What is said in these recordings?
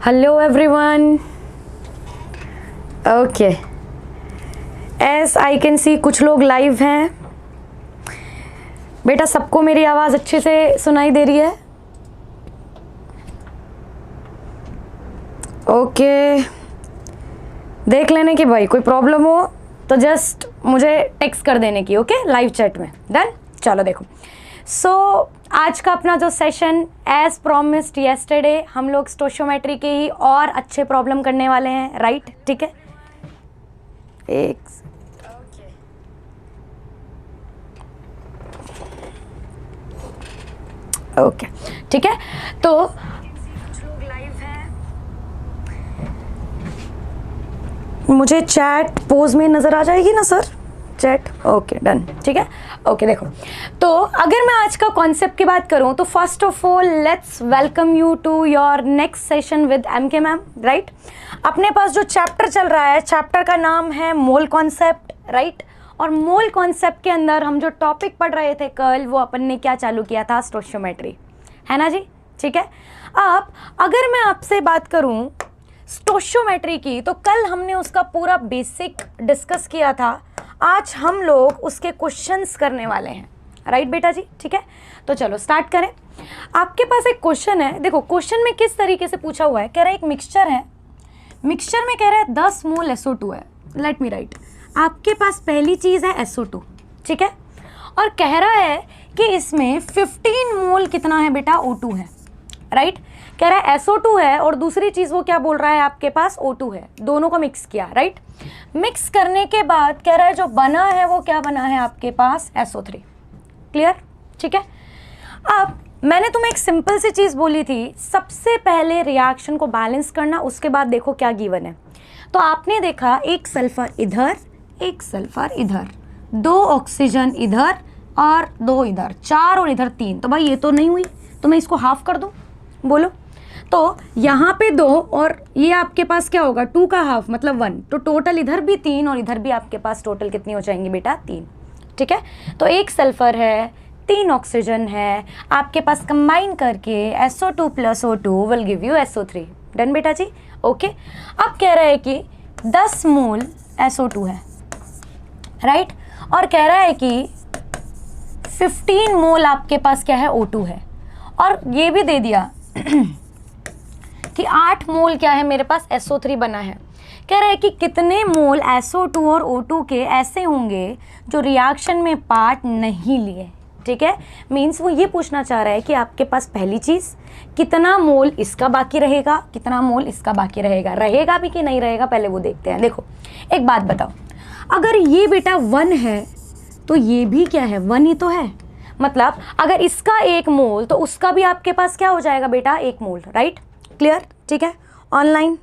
Hello everyone. Okay, as I can see कुछ लोग live हैं। बेटा सबको मेरी आवाज़ अच्छे से सुनाई दे रही है? ओके, देख लेने की भाई कोई प्रॉब्लम हो तो जस्ट मुझे टेक्स्ट कर देने की। ओके, लाइव चैट में। डन। चलो देखो, सो आज का अपना जो सेशन एज प्रॉमिस्ड येस्टरडे हम लोग स्टोशियोमेट्री के ही और अच्छे प्रॉब्लम करने वाले हैं, राइट? ठीक है, एक ओके ठीक है। तो मुझे चैट पोज में नज़र आ जाएगी ना सर? Chat okay, done. ठीक है, ओके देखो, तो अगर मैं आज का कॉन्सेप्ट की बात करूं तो first of all let's welcome you to your next session with MK ma'am, right? अपने पास जो चैप्टर चल रहा है, चैप्टर का नाम है मोल कॉन्सेप्ट, राइट? और मोल कॉन्सेप्ट के अंदर हम जो टॉपिक पढ़ रहे थे कल, वो अपन ने क्या चालू किया था? स्टोशियोमेट्री, है ना जी? ठीक है। अब अगर मैं आपसे बात करूं स्टोशियोमेट्री की, तो कल हमने उसका पूरा बेसिक डिस्कस किया था। आज हम लोग उसके क्वेश्चंस करने वाले हैं, राइट बेटा जी? ठीक है, तो चलो स्टार्ट करें। आपके पास एक क्वेश्चन है, देखो क्वेश्चन में किस तरीके से पूछा हुआ है। कह रहा है एक मिक्सचर है, मिक्सचर में कह रहा है 10 मोल SO2 है। लेट मी राइट, आपके पास पहली चीज़ है SO2, ठीक है, और कह रहा है कि इसमें 15 मोल कितना है बेटा? O2 है, राइट? कह रहा है SO2 है और दूसरी चीज़ वो क्या बोल रहा है, आपके पास O2 है। दोनों को मिक्स किया, राइट? मिक्स करने के बाद कह रहा है जो बना है वो क्या बना है आपके पास? SO3। क्लियर? ठीक है। अब मैंने तुम्हें एक सिंपल सी चीज़ बोली थी, सबसे पहले रिएक्शन को बैलेंस करना, उसके बाद देखो क्या गिवन है। तो आपने देखा एक सल्फर इधर, एक सल्फर इधर, 2 ऑक्सीजन इधर और 2 इधर, 4 और इधर 3। तो भाई ये तो नहीं हुई, तो मैं इसको हाफ कर दूँ? बोलो। तो यहाँ पे 2 और ये आपके पास क्या होगा? 2 का हाफ मतलब 1। तो टोटल इधर भी 3 और इधर भी आपके पास टोटल कितनी हो जाएंगी बेटा? 3। ठीक है, तो एक सल्फर है, 3 ऑक्सीजन है, आपके पास कंबाइन करके SO2 + O2 will give you SO3। Done बेटा जी? ओके। अब कह रहा है कि 10 मोल SO2 है, राइट? और कह रहा है कि 15 मोल आपके पास क्या है? O2 है। और ये भी दे दिया कि 8 मोल क्या है मेरे पास? SO3 बना है। कह रहा है कि कितने मोल SO2 और O2 के ऐसे होंगे जो रिएक्शन में पार्ट नहीं लिए। ठीक है, मीन्स वो ये पूछना चाह रहा है कि आपके पास पहली चीज़ कितना मोल इसका बाकी रहेगा, कितना मोल इसका बाकी रहेगा, रहेगा भी कि नहीं रहेगा, पहले वो देखते हैं। देखो एक बात बताओ, अगर ये बेटा 1 है तो ये भी क्या है? 1 ही तो है। मतलब अगर इसका 1 मोल तो उसका भी आपके पास क्या हो जाएगा बेटा? 1 मोल, राइट? क्लियर? ठीक है, ऑनलाइन?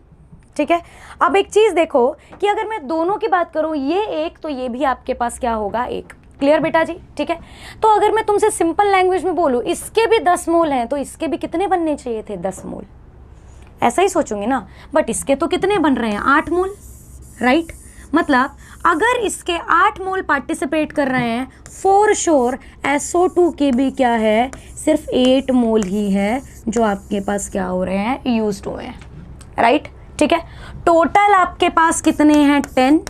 ठीक है। अब एक चीज़ देखो कि अगर मैं दोनों की बात करूँ, ये 1 तो ये भी आपके पास क्या होगा? 1। क्लियर बेटा जी? ठीक है। तो अगर मैं तुमसे सिंपल लैंग्वेज में बोलूँ, इसके भी 10 मोल हैं तो इसके भी कितने बनने चाहिए थे? 10 मोल। ऐसा ही सोचूंगी ना, बट इसके तो कितने बन रहे हैं? 8 मोल, राइट? मतलब अगर इसके 8 मोल पार्टिसिपेट कर रहे हैं, फॉर श्योर SO2 के भी क्या है? सिर्फ 8 मोल ही है जो आपके पास क्या हो रहे हैं? यूज्ड हुए हैं, राइट? ठीक है। टोटल आपके पास कितने हैं? 10।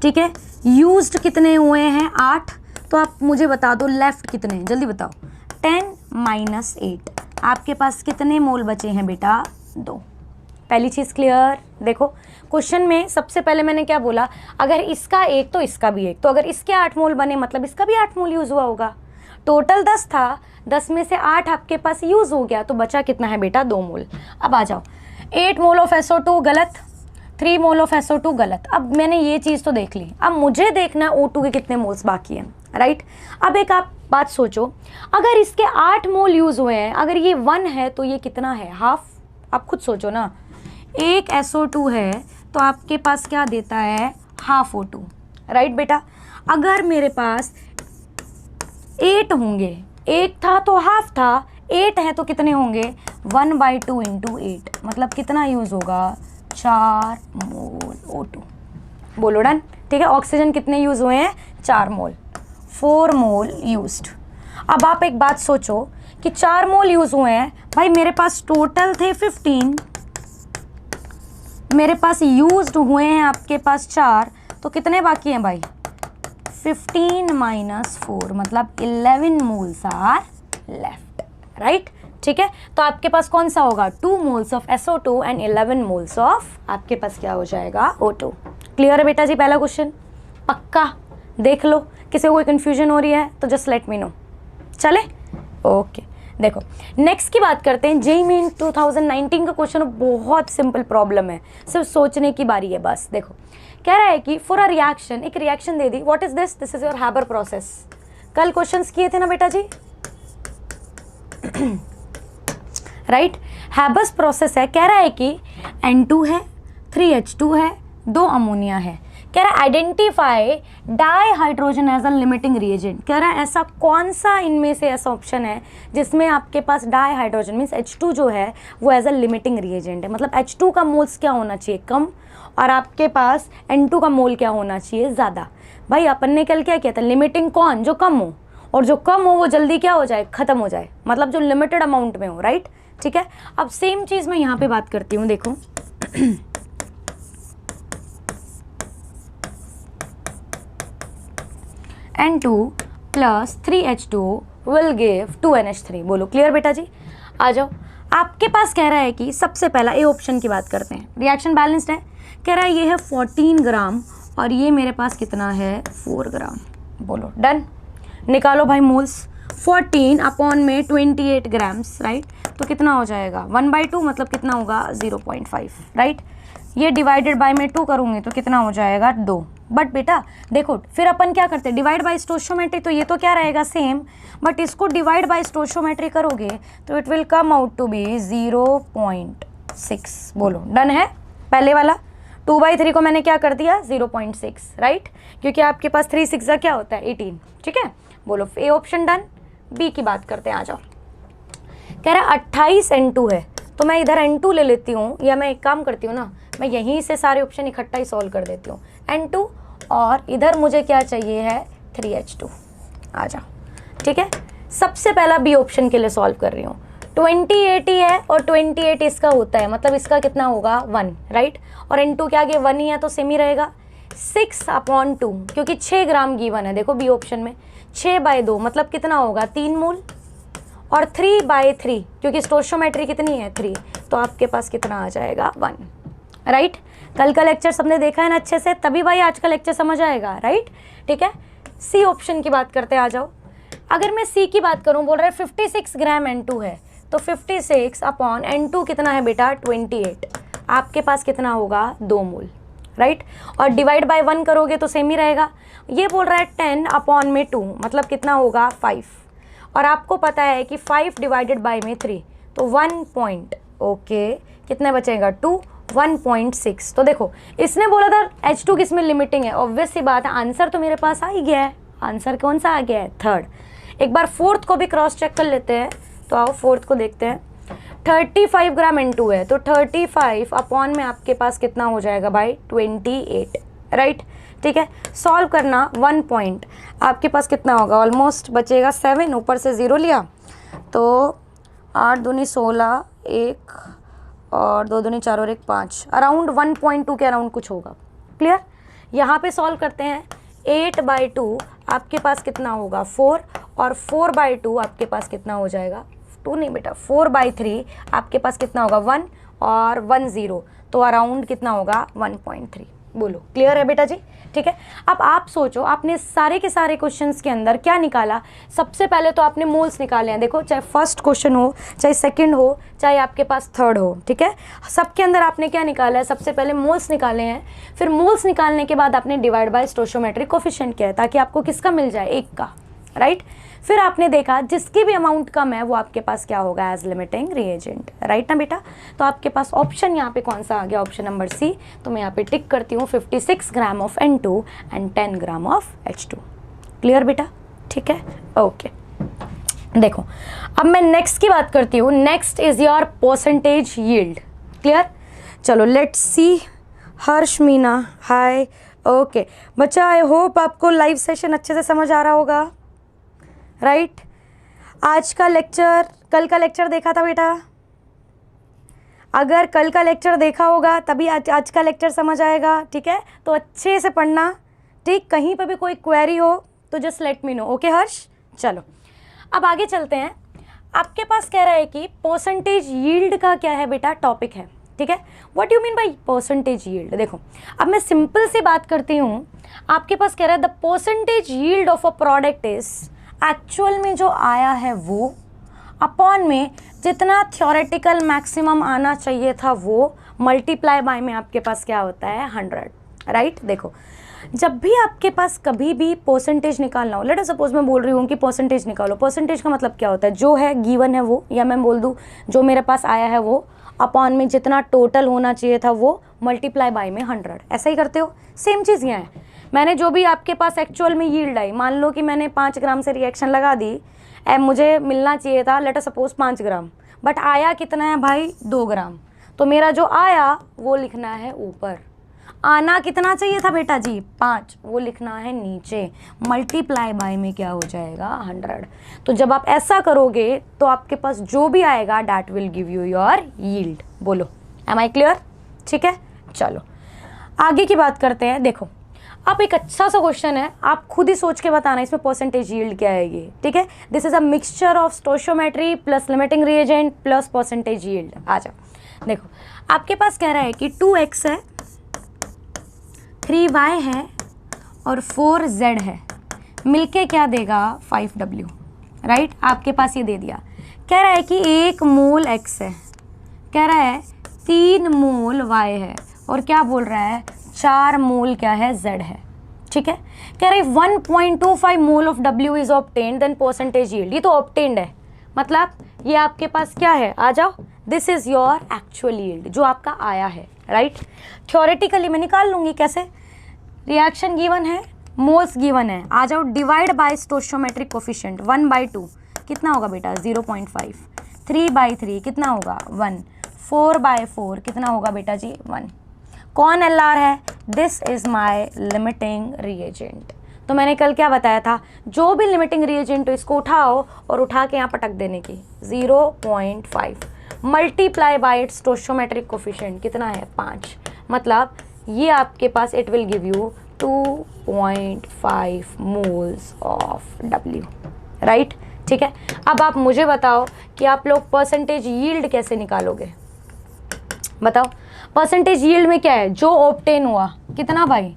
ठीक है, यूज्ड कितने हुए हैं? 8। तो आप मुझे बता दो लेफ्ट कितने, जल्दी बताओ। 10 - 8, आपके पास कितने मोल बचे हैं बेटा? 2। पहली चीज़ क्लियर? देखो क्वेश्चन में सबसे पहले मैंने क्या बोला, अगर इसका 1 तो इसका भी 1, तो अगर इसके 8 मोल बने मतलब इसका भी 8 मोल यूज़ हुआ होगा। टोटल 10 था, 10 में से 8 आपके पास यूज़ हो गया, तो बचा कितना है बेटा? 2 मोल। अब आ जाओ, 8 मोल ऑफ SO2 गलत, 3 मोल ऑफ SO2 गलत। अब मैंने ये चीज़ तो देख ली, अब मुझे देखना O2 के कितने मोल्स बाकी हैं, राइट? अब एक आप बात सोचो, अगर इसके 8 मोल यूज़ हुए हैं, अगर ये 1 है तो ये कितना है? हाफ। आप खुद सोचो ना, एक SO2 है तो आपके पास क्या देता है? हाफ O2, राइट बेटा? अगर मेरे पास 8 होंगे, 1 था तो हाफ था, 8 है तो कितने होंगे? 1/2 × 8, मतलब कितना यूज़ होगा? 4 मोल O2। बोलो डन? ठीक है। ऑक्सीजन कितने यूज़ हुए हैं? 4 मोल, 4 मोल यूज्ड। अब आप एक बात सोचो कि 4 मोल यूज हुए हैं भाई, मेरे पास टोटल थे 15, मेरे पास यूज्ड हुए हैं आपके पास 4, तो कितने बाकी हैं भाई 15 माइनस 4 मतलब 11 मोल्स आर लेफ्ट, राइट। ठीक है, तो आपके पास कौन सा होगा 2 moles of SO2 and 11 moles of आपके पास क्या हो जाएगा O2। क्लियर है बेटा जी पहला क्वेश्चन, पक्का देख लो, किसी को कोई कंफ्यूजन हो रही है तो जस्ट लेट मी नो, चले ओके। देखो नेक्स्ट की बात करते हैं, जेईई मेन 2019 का क्वेश्चन बहुत सिंपल प्रॉब्लम है, सिर्फ सोचने की बारी है बस। देखो कह रहा है कि फॉर अ रिएक्शन, एक reaction they the, what is this, this is your Haber process. कल क्वेश्चंस किए थे ना बेटा जी राइट, हैबर्स प्रोसेस है। कह रहा है कि N2 है, 3H2 है, 2 अमोनिया है। कह रहा है identify dihydrogen as a limiting reagent. कह रहा है ऐसा कौन सा इनमें से ऐसा ऑप्शन है जिसमें आपके पास डाई हाइड्रोजन मीन्स H2 जो है वो एज अ लिमिटिंग रिएजेंट है, मतलब H2 का मोल्स क्या होना चाहिए कम, और आपके पास N2 का मोल क्या होना चाहिए ज़्यादा। भाई अपन ने कल क्या किया था, लिमिटिंग कौन, जो कम हो, और जो कम हो वो जल्दी क्या हो जाए, ख़त्म हो जाए, मतलब जो लिमिटेड अमाउंट में हो, राइट। ठीक है, अब सेम चीज़ मैं यहाँ पे बात करती हूँ, देखो N2 plus 3H2 will give 2NH3। बोलो क्लियर बेटा जी, आ जाओ। आपके पास कह रहा है कि सबसे पहला ए ऑप्शन की बात करते हैं, रिएक्शन बैलेंस्ड है। कह रहा है ये है 14 ग्राम और ये मेरे पास कितना है 4 ग्राम। बोलो डन, निकालो भाई मोल्स, 14 अपॉन में 28 ग्राम्स, राइट, तो कितना हो जाएगा 1/2 मतलब कितना होगा 0.5, राइट। ये डिवाइडेड बाय में 2 करूँगी तो कितना हो जाएगा 2। बट बेटा देखो फिर अपन क्या करते हैं, डिवाइड बाय स्टोइचियोमेट्री, तो ये तो क्या रहेगा सेम, बट इसको डिवाइड बाय स्टोइचियोमेट्री करोगे तो it will come out to be 0.6। बोलो डन है। पहले वाला 2/3 को मैंने क्या कर दिया 0.6, राइट, क्योंकि आपके पास 3 6 क्या होता है 18। ठीक है, बोलो ए ऑप्शन डन। बी की बात करते हैं, आ जाओ। कह रहा है 28 N2 है, तो मैं इधर N2 ले लेती हूँ, या मैं एक काम करती हूँ ना, मैं यहीं से सारे ऑप्शन इकट्ठा ही सॉल्व कर देती हूँ। N2 और इधर मुझे क्या चाहिए है 3H2, आ जाओ। ठीक है, सबसे पहला बी ऑप्शन के लिए सॉल्व कर रही हूँ। 20 है और 28 इसका होता है, मतलब इसका कितना होगा 1, राइट, और N2 के आगे 1 ही है तो सेम ही रहेगा। 6/2 क्योंकि 6 ग्राम गिवन है, देखो बी ऑप्शन में 6/2 मतलब कितना होगा 3 मोल, और 3/3 क्योंकि स्टोइचियोमेट्री कितनी है 3, तो आपके पास कितना आ जाएगा 1, राइट। कल का लेक्चर सबने देखा है ना अच्छे से, तभी भाई आज का लेक्चर समझ आएगा, राइट। ठीक है, सी ऑप्शन की बात करते हैं, आ जाओ। अगर मैं सी की बात करूं, बोल रहा है 56 ग्राम N2 है, तो 56 अपॉन N2 कितना है बेटा 28, आपके पास कितना होगा 2 मोल, राइट, और डिवाइड बाय 1 करोगे तो सेम ही रहेगा। ये बोल रहा है 10 अपॉन में 2 मतलब कितना होगा 5, और आपको पता है कि 5 डिवाइडेड बाय में 3 तो 1 पॉइंट, ओके कितने बचेगा 2, 1.6। तो देखो इसने बोला था H2 किसमें लिमिटिंग है, ऑब्वियस सी बात है, आंसर तो मेरे पास आ ही गया है। आंसर कौन सा आ गया है 3rd। एक बार 4th को भी क्रॉस चेक कर लेते हैं, तो आओ 4th को देखते हैं। 35 ग्राम N2 है, तो 35 अपॉन में आपके पास कितना हो जाएगा भाई 28, राइट। ठीक है, सॉल्व करना 1 पॉइंट, आपके पास कितना होगा ऑलमोस्ट बचेगा 7, ऊपर से 0 लिया तो 8 दूनी 16, 1 और 2 दूनी 4 और 1 5, अराउंड 1.2 के अराउंड कुछ होगा। क्लियर, यहाँ पे सॉल्व करते हैं। 8/2 आपके पास कितना होगा 4, और 4/2 आपके पास कितना हो जाएगा 2 नहीं बेटा 4/3 आपके पास कितना होगा 1 और 1 0, तो अराउंड कितना होगा 1.3। बोलो क्लियर है बेटा जी। ठीक है, अब आप सोचो आपने सारे के सारे क्वेश्चंस के अंदर क्या निकाला। सबसे पहले तो आपने मोल्स निकाले हैं, देखो चाहे फर्स्ट क्वेश्चन हो, चाहे सेकंड हो, चाहे आपके पास थर्ड हो, ठीक है, सबके अंदर आपने क्या निकाला है, सबसे पहले मोल्स निकाले हैं। फिर मोल्स निकालने के बाद आपने डिवाइड बाय स्टोइचियोमेट्रिक कोफिशिएंट किया है ताकि आपको किसका मिल जाए 1 का, राइट। फिर आपने देखा जिसकी भी अमाउंट कम है वो आपके पास क्या होगा एज लिमिटिंग रिएजेंट, राइट ना बेटा। तो आपके पास ऑप्शन यहाँ पे कौन सा आ गया, ऑप्शन नंबर सी। तो मैं यहाँ पे टिक करती हूँ 56 gram of N2 and 10 gram of H2। Clear बेटा, ठीक है, ओके। देखो अब मैं नेक्स्ट की बात करती हूँ। Next is your percentage yield. Clear, चलो let's see. Harsh Meena hi, okay बच्चा, आई होप आपको लाइव सेशन अच्छे से समझ आ रहा होगा, राइट। आज का लेक्चर, कल का लेक्चर देखा था बेटा? अगर कल का लेक्चर देखा होगा तभी आज का लेक्चर समझ आएगा, ठीक है? तो अच्छे से पढ़ना, ठीक? कहीं पर भी कोई क्वेरी हो तो just let me know, okay Harsh? चलो अब आगे चलते हैं। आपके पास कह रहा है कि परसेंटेज यील्ड का क्या है बेटा, टॉपिक है, ठीक है? What you mean by percentage yield? देखो अब मैं सिंपल सी बात करती हूँ। आपके पास कह रहा है the percentage yield of a product is, actual में जो आया है वो अपॉन में जितना थ्योरेटिकल मैक्सिमम आना चाहिए था वो मल्टीप्लाई बाय में आपके पास क्या होता है 100, राइट? देखो जब भी आपके पास कभी भी परसेंटेज निकालना हो, लेट अस सपोज मैं बोल रही हूँ कि परसेंटेज निकालो, परसेंटेज का मतलब क्या होता है? जो है गिवन है वो, या मैं बोल दूँ जो मेरे पास आया है वो अपॉन में जितना टोटल होना चाहिए था वो मल्टीप्लाई बाय में 100, ऐसा ही करते हो। सेम चीज़ यहाँ है, मैंने जो भी आपके पास एक्चुअल में यील्ड आई, मान लो कि मैंने 5 ग्राम से रिएक्शन लगा दी, मुझे मिलना चाहिए था let us suppose 5 gram, but आया कितना है भाई 2 ग्राम, तो मेरा जो आया वो लिखना है ऊपर। आना कितना चाहिए था बेटा जी 5, वो लिखना है नीचे। मल्टीप्लाई बाय में क्या हो जाएगा 100। तो जब आप ऐसा करोगे तो आपके पास जो भी आएगा that will give you your yield. बोलो एम आई क्लियर? ठीक है, चलो आगे की बात करते हैं। देखो अब एक अच्छा सा क्वेश्चन है, आप खुद ही सोच के बताना इसमें परसेंटेज यील्ड क्या आएगी, ठीक है? This is a mixture of stoichiometry plus limiting reagent plus percentage yield. आ जाओ, देखो आपके पास कह रहा है कि 2x है, 3y है और 4z है, मिलके क्या देगा 5w, राइट? आपके पास ये दे दिया। कह रहा है कि 1 मोल x है, कह रहा है 3 मोल y है, और क्या बोल रहा है 4 मोल क्या है z है, ठीक है? कह रहा है 1.25 mole of w is obtained then percentage yield. ये तो ऑब्टेन्ड है, मतलब ये आपके पास क्या है, आ जाओ, this is your actual yield जो आपका आया है, राइट? थ्योरेटिकली मैं निकाल लूंगी, कैसे? रिएक्शन गिवन है, मोल्स गिवन है, आ जाओ, डिवाइड बाय स्टोइचियोमेट्रिक कोफिशिएंट 1/2 कितना होगा बेटा 0.5, 3/3 कितना होगा 1, 4/4 कितना होगा बेटा जी 1। कौन LR है? This is my limiting reagent. तो मैंने कल क्या बताया था, जो भी लिमिटिंग रिएजेंट हो इसको उठाओ और उठा के यहाँ पटक देने की, 0.5 multiply by its stoichiometric coefficient कितना है 5, मतलब ये आपके पास it will give you 2.5 moles of W, right? ठीक है, अब आप मुझे बताओ कि आप लोग परसेंटेज यील्ड कैसे निकालोगे? बताओ परसेंटेज यील्ड में क्या है, जो ऑब्टेन हुआ कितना भाई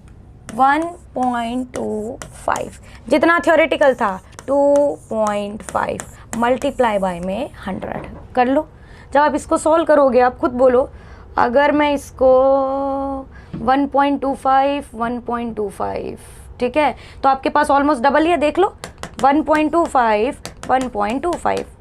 1.25, जितना थ्योरेटिकल था 2.5 मल्टीप्लाई बाय में 100 कर लो। जब आप इसको सॉल्व करोगे आप खुद बोलो, अगर मैं इसको 1.25 ठीक है, तो आपके पास ऑलमोस्ट डबल ही है, देख लो 1.25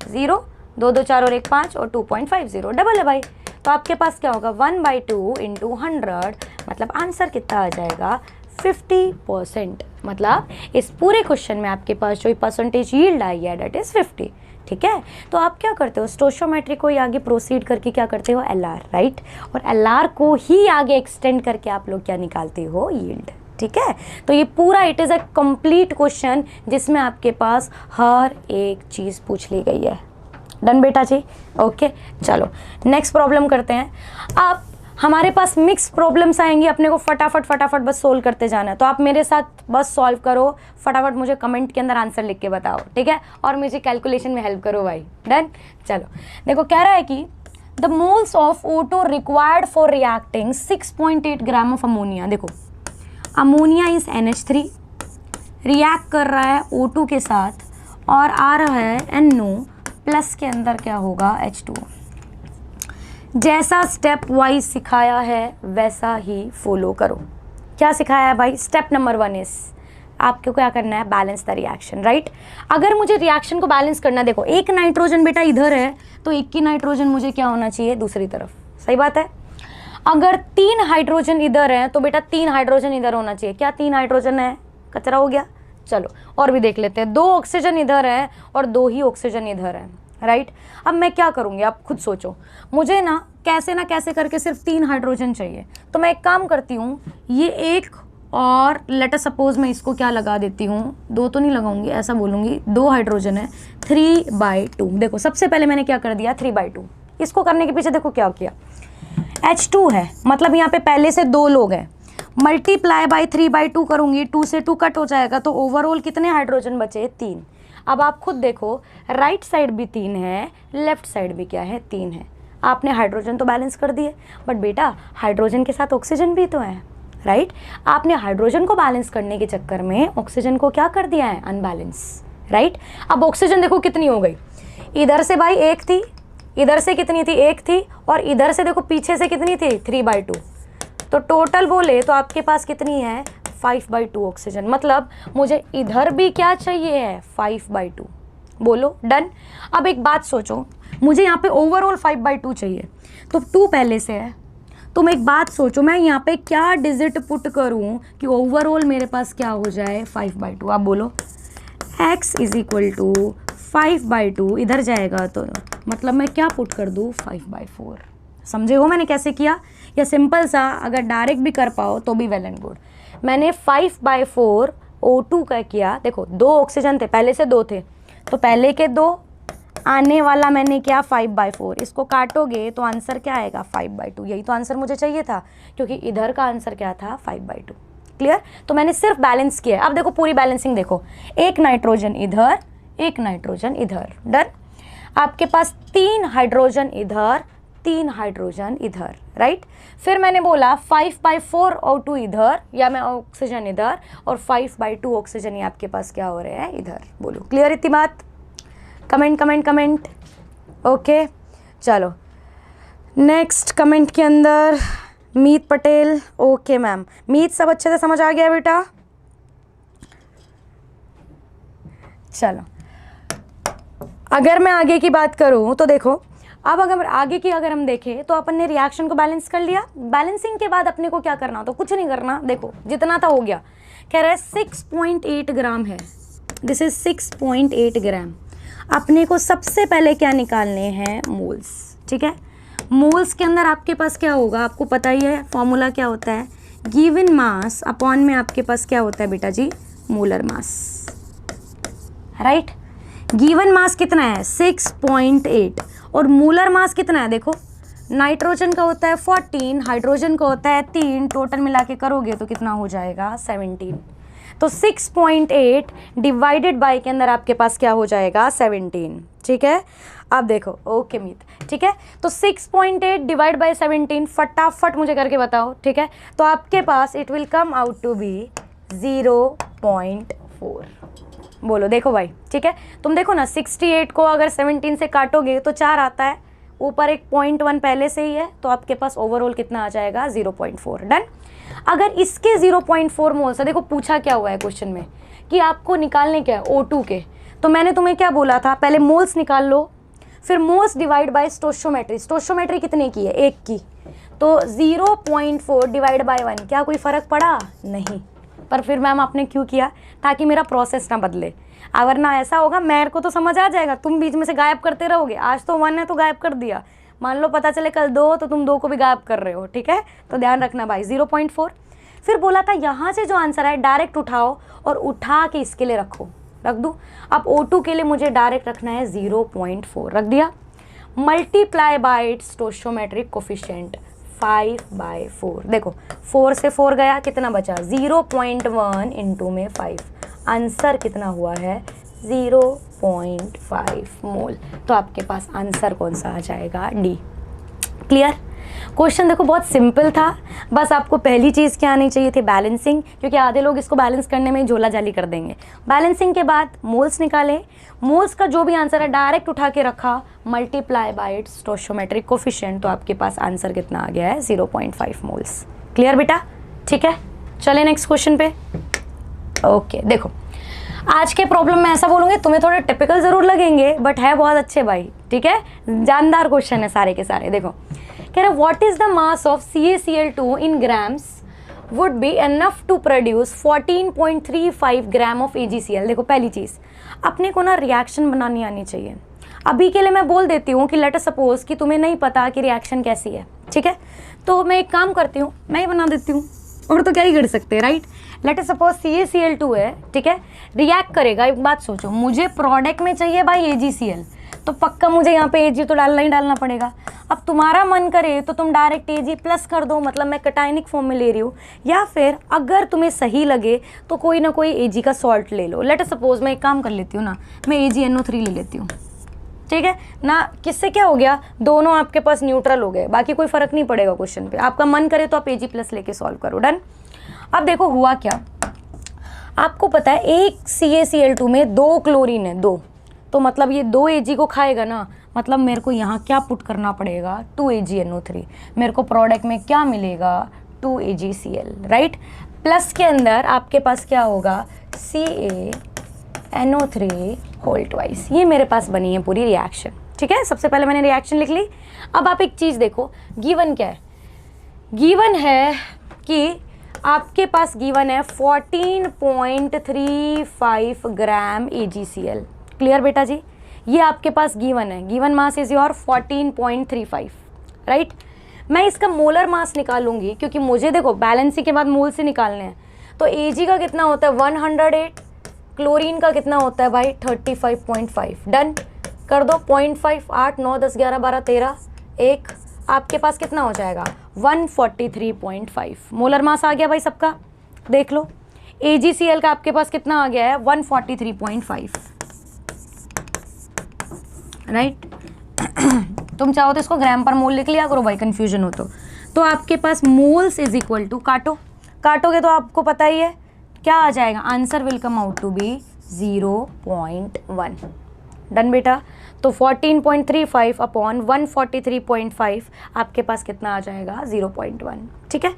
0 2 2 4 और 1 5 और 2.50 डबल है भाई। तो आपके पास क्या होगा 1/2 इंटू 100, मतलब आंसर कितना आ जाएगा 50%। मतलब इस पूरे क्वेश्चन में आपके पास जो परसेंटेज यील्ड आई है दैट इज 50, ठीक है? तो आप क्या करते हो, स्टोइचियोमेट्री को ही आगे प्रोसीड करके क्या करते हो LR, राइट? और LR को ही आगे एक्सटेंड करके आप लोग क्या निकालते हो यील्ड, ठीक है? तो ये पूरा it is a complete question जिसमें आपके पास हर एक चीज़ पूछ ली गई है। डन बेटा जी? ओके, चलो नेक्स्ट प्रॉब्लम करते हैं। अब हमारे पास मिक्स प्रॉब्लम्स आएंगी, अपने को फटाफट बस सोल्व करते जाना है। तो आप मेरे साथ बस सॉल्व करो, फटाफट मुझे कमेंट के अंदर आंसर लिख के बताओ, ठीक है? और मुझे कैलकुलेशन में हेल्प करो भाई। डन? चलो देखो, कह रहा है कि the moles of O2 required for reacting 6.8 gram of ammonia. देखो अमोनिया इज NH3, रिएक्ट कर रहा है O2 के साथ और आ रहा है NO प्लस के अंदर क्या होगा H2। जैसा स्टेप वाइज सिखाया है वैसा ही फॉलो करो। क्या सिखाया है भाई? स्टेप नंबर 1 इज आपको क्या करना है, बैलेंस द रिएक्शन, राइट? अगर मुझे रिएक्शन को बैलेंस करना, देखो एक नाइट्रोजन बेटा इधर है तो एक की नाइट्रोजन मुझे क्या होना चाहिए दूसरी तरफ, सही बात है? अगर 3 हाइड्रोजन इधर है तो बेटा 3 हाइड्रोजन इधर होना चाहिए। क्या 3 हाइड्रोजन है, कचरा हो गया? चलो और भी देख लेते हैं, 2 ऑक्सीजन इधर है और 2 ही ऑक्सीजन इधर है, राइट? अब मैं क्या करूँगी आप खुद सोचो, मुझे ना कैसे करके सिर्फ 3 हाइड्रोजन चाहिए, तो मैं एक काम करती हूँ, ये एक और लेट अस सपोज मैं इसको क्या लगा देती हूँ, 2 तो नहीं लगाऊंगी, ऐसा बोलूँगी 2 हाइड्रोजन है, 3/2। देखो सबसे पहले मैंने क्या कर दिया, 3/2। इसको करने के पीछे देखो क्या किया, H2 है, मतलब यहाँ पे पहले से 2 लोग हैं, मल्टीप्लाई बाई 3/2 करूँगी, 2 से 2 कट हो जाएगा, तो ओवरऑल कितने हाइड्रोजन बचे, 3। अब आप खुद देखो, राइट साइड भी 3 है, लेफ्ट साइड भी क्या है, 3 है। आपने हाइड्रोजन तो बैलेंस कर दिए, बट बेटा हाइड्रोजन के साथ ऑक्सीजन भी तो है, राइट। आपने हाइड्रोजन को बैलेंस करने के चक्कर में ऑक्सीजन को क्या कर दिया है, अनबैलेंस, राइट। अब ऑक्सीजन देखो कितनी हो गई, इधर से भाई 1 थी, इधर से कितनी थी, 1 थी, और इधर से देखो पीछे से कितनी थी, 3/2। तो टोटल बोले तो आपके पास कितनी है, 5/2 ऑक्सीजन। मतलब मुझे इधर भी क्या चाहिए है, 5/2। बोलो डन। अब एक बात सोचो, मुझे यहाँ पे ओवरऑल 5/2 चाहिए, तो 2 पहले से है। तुम एक बात सोचो, मैं यहाँ पे क्या डिजिट पुट करूँ कि ओवरऑल मेरे पास क्या हो जाए, 5/2। आप बोलो x = 5/2, इधर जाएगा तो मतलब मैं क्या पुट कर दूँ, 5/4। समझे हो मैंने कैसे किया, या सिंपल सा अगर डायरेक्ट भी कर पाओ तो भी वेल एंड गुड। मैंने 5/4 O2 का किया, देखो 2 ऑक्सीजन थे, पहले से 2 थे, तो पहले के 2, आने वाला मैंने क्या, 5/4। इसको काटोगे तो आंसर क्या आएगा, 5/2। यही तो आंसर मुझे चाहिए था, क्योंकि इधर का आंसर क्या था, 5/2। क्लियर। तो मैंने सिर्फ बैलेंस किया। अब देखो पूरी बैलेंसिंग देखो, 1 नाइट्रोजन इधर, 1 नाइट्रोजन इधर, डन। आपके पास 3 हाइड्रोजन इधर, 3 हाइड्रोजन इधर, राइट। फिर मैंने बोला 5/4 O2 इधर, या मैं ऑक्सीजन इधर, और 5/2 ऑक्सीजन ये आपके पास क्या हो रहे हैं, इधर। बोलो क्लियर इतनी बात, कमेंट कमेंट कमेंट। ओके चलो नेक्स्ट कमेंट के अंदर मीत पटेल, ओके मैम। मीत सब अच्छे से समझ आ गया बेटा, चलो। अगर मैं आगे की बात करूं तो देखो, अब अगर आगे की अगर हम देखें तो अपन ने रिएक्शन को बैलेंस कर लिया। बैलेंसिंग के बाद अपने को क्या करना, तो कुछ नहीं करना, देखो जितना था हो गया। कह रहा है 6.8 ग्राम है, दिस इज 6.8 ग्राम। अपने को सबसे पहले क्या निकालने हैं, मोल्स, ठीक है। मोल्स के अंदर आपके पास क्या होगा, आपको पता ही है फॉर्मूला क्या होता है, गिवन मास अपॉन में आपके पास क्या होता है बेटा जी, molar mass, right. Given mass कितना है, 6.8, और मोलर मास कितना है, देखो नाइट्रोजन का होता है 14, हाइड्रोजन का होता है 3, टोटल मिला के करोगे तो कितना हो जाएगा, 17। तो 6.8 डिवाइडेड बाय के अंदर आपके पास क्या हो जाएगा, 17, ठीक है। अब देखो, ओके मीत, ठीक है। तो 6.8 डिवाइड बाय 17, फटाफट मुझे करके बताओ, ठीक है। तो आपके पास it will come out to be 0.4। बोलो देखो भाई, ठीक है। तुम देखो ना, 68 को अगर 17 से काटोगे तो 4 आता है, ऊपर एक 0.1 पहले से ही है, तो आपके पास ओवरऑल कितना आ जाएगा, 0.4। डन। अगर इसके 0.4 मोल से, देखो पूछा क्या हुआ है क्वेश्चन में कि आपको निकालने क्या है, O2 के, तो मैंने तुम्हें क्या बोला था, पहले मोल्स निकाल लो, फिर moles divide by stoichiometry. Stoichiometry कितने की है, 1 की, तो 0.4 डिवाइड बाय 1, क्या कोई फ़र्क पड़ा, नहीं। पर फिर मैम आपने क्यों किया, ताकि मेरा प्रोसेस ना बदले। अगर ना ऐसा होगा, मेरे को तो समझ आ जाएगा, तुम बीच में से गायब करते रहोगे। आज तो 1 है तो गायब कर दिया, मान लो पता चले कल 2 तो तुम 2 को भी गायब कर रहे हो, ठीक है। तो ध्यान रखना भाई, 0.4। फिर बोला था यहाँ से जो आंसर है डायरेक्ट उठाओ, और उठा के इसके लिए रखो, रख दूँ। अब O2 के लिए मुझे डायरेक्ट रखना है 0.4, रख दिया। Multiply by its stoichiometric coefficient 5/4। देखो 4 से 4 गया, कितना बचा, 0.1 इंटू में 5, आंसर कितना हुआ है, 0.5 मोल। तो आपके पास आंसर कौन सा आ जाएगा, डी। क्लियर। क्वेश्चन देखो बहुत सिंपल था, बस आपको पहली चीज़ क्या आनी चाहिए थी, बैलेंसिंग, क्योंकि आधे लोग इसको बैलेंस करने में झोला जाली कर देंगे। बैलेंसिंग के बाद मोल्स निकाले, मोल्स का जो भी आंसर है डायरेक्ट उठा के रखा, multiply by its stoichiometric coefficient, तो आपके पास आंसर कितना आ गया है, 0.5 मोल्स। क्लियर बेटा, ठीक है। चले नेक्स्ट क्वेश्चन पे। ओके देखो, आज के प्रॉब्लम में ऐसा बोलूँगी, तुम्हें थोड़े टिपिकल ज़रूर लगेंगे, बट है बहुत अच्छे भाई, ठीक है। जानदार क्वेश्चन है सारे के सारे। देखो कह रहे what is the mass of CaCl2 in grams would be enough to produce 14.35 gram of AgCl। देखो पहली चीज़, अपने को ना रिएक्शन बनानी आनी चाहिए। अभी के लिए मैं बोल देती हूँ कि लेट अस सपोज कि तुम्हें नहीं पता कि रिएक्शन कैसी है, ठीक है। तो मैं एक काम करती हूँ, मैं ही बना देती हूँ, और तो क्या ही कर सकते हैं, right. Let us suppose CaCl2 है, ठीक है, रिएक्ट करेगा। एक बात सोचो, मुझे प्रोडक्ट में चाहिए भाई AgCl, तो पक्का मुझे यहाँ पे Ag तो डालना ही डालना पड़ेगा। अब तुम्हारा मन करे तो तुम डायरेक्ट Ag प्लस कर दो, मतलब मैं कटायनिक फॉर्म में ले रही हूँ, या फिर अगर तुम्हें सही लगे तो कोई ना कोई Ag का सॉल्ट ले लो। लेट अस सपोज मैं एक काम कर लेती हूँ ना, मैं AgNO3 ले लेती हूँ, ठीक है ना। किससे क्या हो गया, दोनों आपके पास न्यूट्रल हो गए, बाकी कोई फर्क नहीं पड़ेगा क्वेश्चन पे। आपका मन करे तो आप Ag प्लस लेके सॉल्व करो, डन। अब देखो हुआ क्या, आपको पता है एक CaCl2 में 2 क्लोरीन है, 2, तो मतलब ये 2 Ag को खाएगा ना, मतलब मेरे को यहाँ क्या पुट करना पड़ेगा, 2 AgNO3। मेरे को प्रोडक्ट में क्या मिलेगा, 2 AgCl, राइट। प्लस के अंदर आपके पास क्या होगा, CaNO3 होल ट्वाइस। ये मेरे पास बनी है पूरी रिएक्शन, ठीक है। सबसे पहले मैंने रिएक्शन लिख ली। अब आप एक चीज़ देखो, गिवन क्या है, गिवन है कि आपके पास गिवन है 14.35 ग्राम AgCl। क्लियर बेटा जी, ये आपके पास गिवन है, given mass is your 14.35, right. मैं इसका मोलर मास निकालूंगी, क्योंकि मुझे देखो बैलेंसिंग के बाद मोल से निकालने हैं। तो Ag का कितना होता है 108, क्लोरीन का कितना होता है भाई 35.5, डन कर दो। 0.5, 8, 9, 10, 11, 12, 13, 1, आपके पास कितना हो जाएगा 143.5 मोलर मास आ गया भाई सबका। देख लो AgCl का आपके पास कितना आ गया है 143.5, राइट। तुम चाहो तो इसको ग्राम पर मोल लिख लिया करो भाई, कंफ्यूजन हो तो आपके पास मोल्स इज इक्वल टू, काटोगे तो आपको पता ही है क्या आ जाएगा, answer will come out to be 0.1, done बेटा। तो 14.35 अपॉन 143.5 आपके पास कितना आ जाएगा 0.1, ठीक है।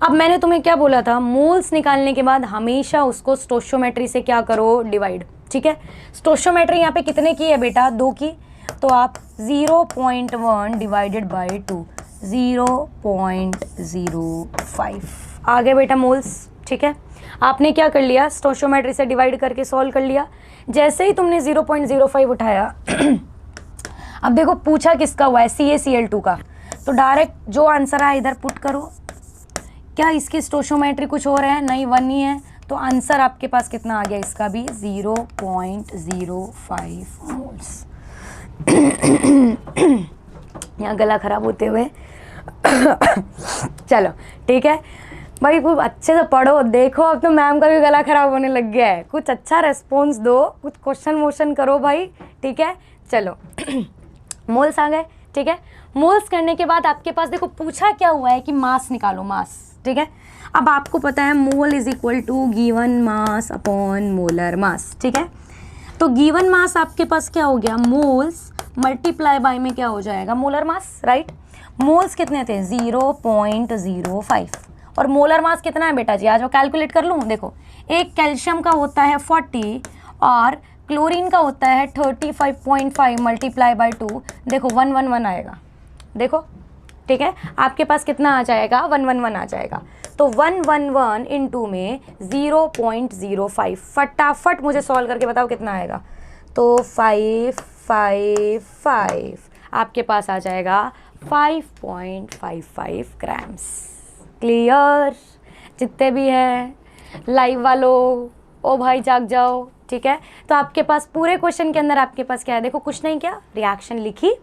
अब मैंने तुम्हें क्या बोला था, मोल्स निकालने के बाद हमेशा उसको स्टोइचियोमेट्री से क्या करो, डिवाइड, ठीक है। स्टोइचियोमेट्री यहाँ पे कितने की है बेटा, 2 की, तो आप 0.1 डिवाइडेड बाई 2, 0.05 आ गए बेटा मोल्स, ठीक है। आपने क्या कर लिया, स्टोइचियोमेट्री से डिवाइड करके सॉल्व कर लिया। जैसे ही तुमने 0.05 उठाया अब देखो पूछा किसका हुआ है, CaCl2 का, तो डायरेक्ट जो आंसर आया इधर पुट करो। क्या इसकी स्टोइचियोमेट्री कुछ और है, नहीं 1 ही है, तो आंसर आपके पास कितना आ गया इसका भी 0.05 मोल्स। यहाँ गला खराब होते हुए चलो ठीक है भाई, खूब अच्छे से पढ़ो। देखो अब तो मैम का भी गला खराब होने लग गया है, कुछ अच्छा रेस्पॉन्स दो, कुछ क्वेश्चन मोशन करो भाई, ठीक है। चलो मोल्स आ गए, ठीक है। मोल्स करने के बाद आपके पास देखो पूछा क्या हुआ है कि मास निकालो, मास, ठीक है। अब आपको पता है mole is equal to given mass upon molar mass, ठीक है। तो गिवन मास आपके पास क्या हो गया, मोल्स मल्टीप्लाई बाय में क्या हो जाएगा, मोलर मास, राइट। मोल्स कितने थे 0.05 और मोलर मास कितना है बेटा जी, आज वो कैलकुलेट कर लूँ। देखो एक कैल्शियम का होता है 40 और क्लोरीन का होता है 35.5 मल्टीप्लाई बाय 2, देखो 111 आएगा, देखो, ठीक है। आपके पास कितना आ जाएगा 111 आ जाएगा। तो 111 इंटू में 0.05, फटाफट मुझे सॉल्व करके बताओ कितना आएगा। तो 555 आपके पास आ जाएगा 5.55 ग्राम्स। क्लियर, जितने भी हैं लाइव वालों, ओ भाई जाग जाओ, ठीक है। तो आपके पास पूरे क्वेश्चन के अंदर आपके पास क्या है, देखो कुछ नहीं किया, रिएक्शन लिखी,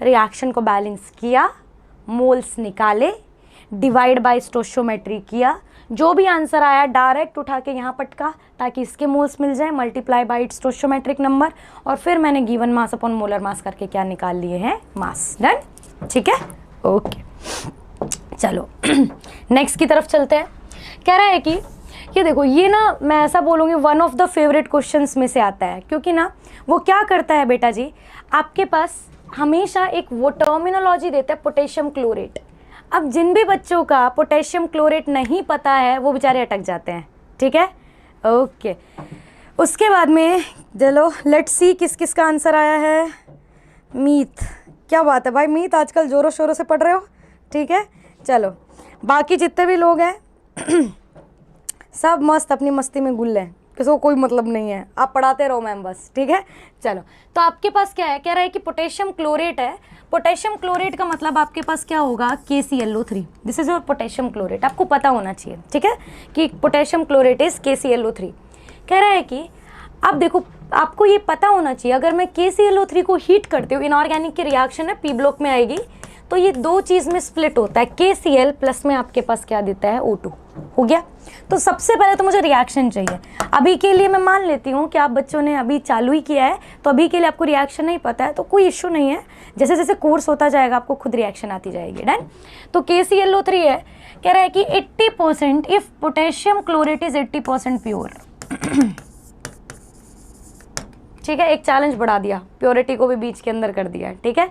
रिएक्शन को बैलेंस किया, मोल्स निकाले, डिवाइड बाय स्टोइचियोमेट्री किया, जो भी आंसर आया डायरेक्ट उठा के यहाँ पटका ताकि इसके मोल्स मिल जाए, मल्टीप्लाई बाय स्टोइचियोमेट्रिक नंबर, और फिर मैंने गिवन मास अपॉन मोलर मास करके क्या निकाल लिए हैं, मास, डन, ठीक है, ओके। चलो नेक्स्ट की तरफ चलते हैं। कह रहा है कि ये देखो, ये ना मैं ऐसा बोलूँगी one of the favourite questions में से आता है, क्योंकि ना वो क्या करता है बेटा जी, आपके पास हमेशा एक वो टर्मिनोलॉजी देता है पोटेशियम क्लोरेट। अब जिन भी बच्चों का पोटेशियम क्लोरेट नहीं पता है वो बेचारे अटक जाते हैं, ठीक है, ओके। उसके बाद में चलो लेट्स सी किस किस का आंसर आया है। मीत, क्या बात है भाई, मीत आजकल ज़ोरों शोरों से पढ़ रहे हो, ठीक है। चलो बाकी जितने भी लोग हैं सब मस्त अपनी मस्ती में गुल हैं, किसी को कोई मतलब नहीं है, आप पढ़ाते रहो मैम बस, ठीक है। चलो, तो आपके पास क्या है, कह रहा है कि पोटेशियम क्लोरेट है। पोटेशियम क्लोरेट का मतलब आपके पास क्या होगा, KClO3। This is your potassium chlorate, आपको पता होना चाहिए, ठीक है, कि पोटेशियम क्लोरेट इज KClO3। कह रहा है कि अब देखो, आपको ये पता होना चाहिए, अगर मैं KClO3 को हीट करती हूँ, इनऑर्गेनिक की रिएक्शन है, P ब्लॉक में आएगी, तो ये दो चीज़ में स्प्लिट होता है। KCl प्लस में आपके पास क्या देता है, O2। हो गया। तो सबसे पहले तो मुझे रिएक्शन चाहिए। अभी के लिए मैं मान लेती हूँ कि आप बच्चों ने अभी चालू ही किया है, तो अभी के लिए आपको रिएक्शन नहीं पता है, तो कोई इश्यू नहीं है, जैसे जैसे कोर्स होता जाएगा आपको खुद रिएक्शन आती जाएगी। डन। तो KClO3 है, कह रहा है कि 80% if potassium chlorate is 80% pure. ठीक है, एक चैलेंज बढ़ा दिया, प्योरिटी को भी बीच के अंदर कर दिया, ठीक है।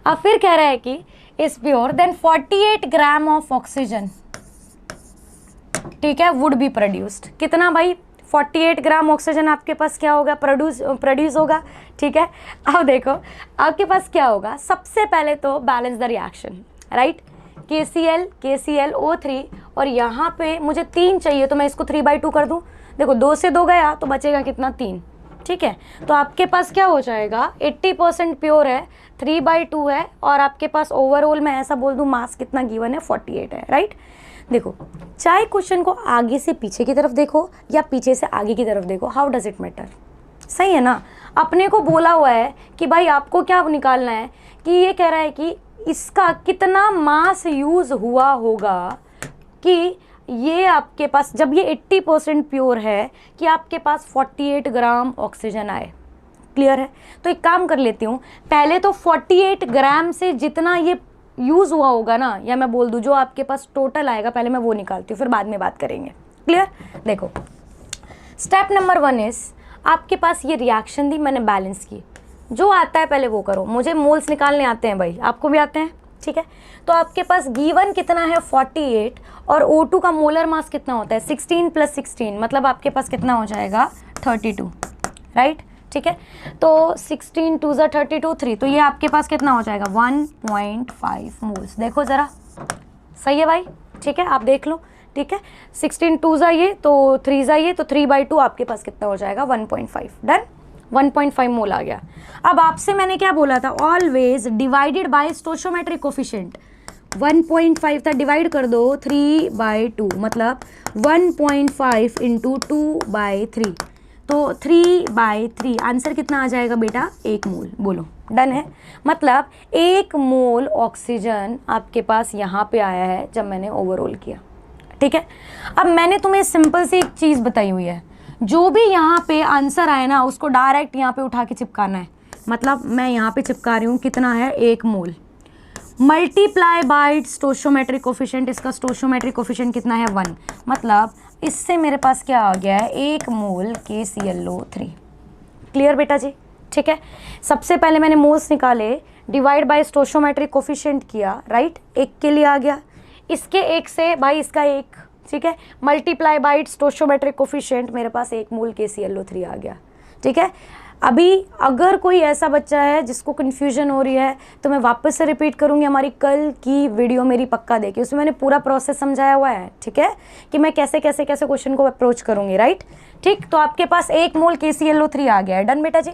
अब फिर कह रहा है कि is pure then 48 gram of oxygen, ठीक है, वुड बी प्रोड्यूस्ड। कितना भाई, 48 ग्राम ऑक्सीजन आपके पास क्या होगा, प्रोड्यूस होगा, ठीक है। अब देखो आपके पास क्या होगा, सबसे पहले तो balance the reaction, right. KClO3 और यहाँ पे मुझे 3 चाहिए, तो मैं इसको 3/2 कर दूँ। देखो 2 से 2 गया तो बचेगा कितना, 3, ठीक है। तो आपके पास क्या हो जाएगा, 80% प्योर है, 3/2 है, और आपके पास ओवरऑल मैं ऐसा बोल दूँ मास कितना गिवन है, 48 है, राइट। देखो, चाहे क्वेश्चन को आगे से पीछे की तरफ देखो या पीछे से आगे की तरफ देखो, हाउ डज इट मैटर, सही है ना। अपने को बोला हुआ है कि भाई आपको क्या निकालना है, कि ये कह रहा है कि इसका कितना मास यूज हुआ होगा, कि ये आपके पास जब ये 80% प्योर है, कि आपके पास 48 ग्राम ऑक्सीजन आए। क्लियर है। तो एक काम कर लेती हूँ, पहले तो 48 ग्राम से जितना ये यूज़ हुआ होगा ना, या मैं बोल दूँ जो आपके पास टोटल आएगा, पहले मैं वो निकालती हूँ, फिर बाद में बात करेंगे। क्लियर। देखो, स्टेप नंबर 1 इज, आपके पास ये रिएक्शन दी, मैंने बैलेंस की, जो आता है पहले वो करो। मुझे मोल्स निकालने आते हैं भाई, आपको भी आते हैं, ठीक है। तो आपके पास गिवन कितना है, 48, और O2 का मोलर मास कितना होता है, 16 + 16, मतलब आपके पास कितना हो जाएगा, 32, राइट, ठीक है। तो 16 2 = 32, 3, तो ये आपके पास कितना हो जाएगा, 1.5 मोल्स। देखो ज़रा, सही है भाई, ठीक है, आप देख लो, ठीक है। 16 2 ये, तो 3 ये, तो 3/2 आपके पास कितना हो जाएगा, 1.5। डन, 1.5 मोल आ गया। अब आपसे मैंने क्या बोला था, ऑलवेज डिवाइडेड बाय स्टोइचोमेट्रिक कोफिशिएंट। 1.5 था, डिवाइड कर दो 3/2, मतलब 1.5 × 2/3, तो 3/3 आंसर कितना आ जाएगा बेटा, 1 मोल। बोलो, डन है। मतलब 1 मोल ऑक्सीजन आपके पास यहाँ पे आया है जब मैंने ओवरऑल किया, ठीक है। अब मैंने तुम्हें सिंपल सी एक चीज़ बताई हुई है, जो भी यहाँ पे आंसर आए ना, उसको डायरेक्ट यहाँ पे उठा के चिपकाना है। मतलब मैं यहाँ पे चिपका रही हूँ, कितना है, 1 मोल, मल्टीप्लाई बाय स्टोइचोमेट्रिक कोफिशिएंट। इसका स्टोइचोमेट्रिक कोफिशिएंट कितना है, 1, मतलब इससे मेरे पास क्या आ गया है, 1 मोल KClO3। क्लियर बेटा जी, ठीक है। सबसे पहले मैंने मोल्स निकाले, डिवाइड बाय स्टोइचोमेट्रिक कोफिशिएंट किया, राइट, 1 के लिए आ गया, इसके 1 से भाई इसका 1, ठीक है, मल्टीप्लाई बाय स्टोइचोमेट्रिक कोफिशिएंट, मेरे पास 1 मोल KClO3 आ गया, ठीक है। अभी अगर कोई ऐसा बच्चा है जिसको कन्फ्यूजन हो रही है, तो मैं वापस से रिपीट करूंगी, हमारी कल की वीडियो मेरी पक्का देखिए, उसमें मैंने पूरा प्रोसेस समझाया हुआ है, ठीक है, कि मैं कैसे कैसे कैसे क्वेश्चन को अप्रोच करूंगी, राइट, ठीक। तो आपके पास 1 मोल KClO3 आ गया है। डन बेटा जी।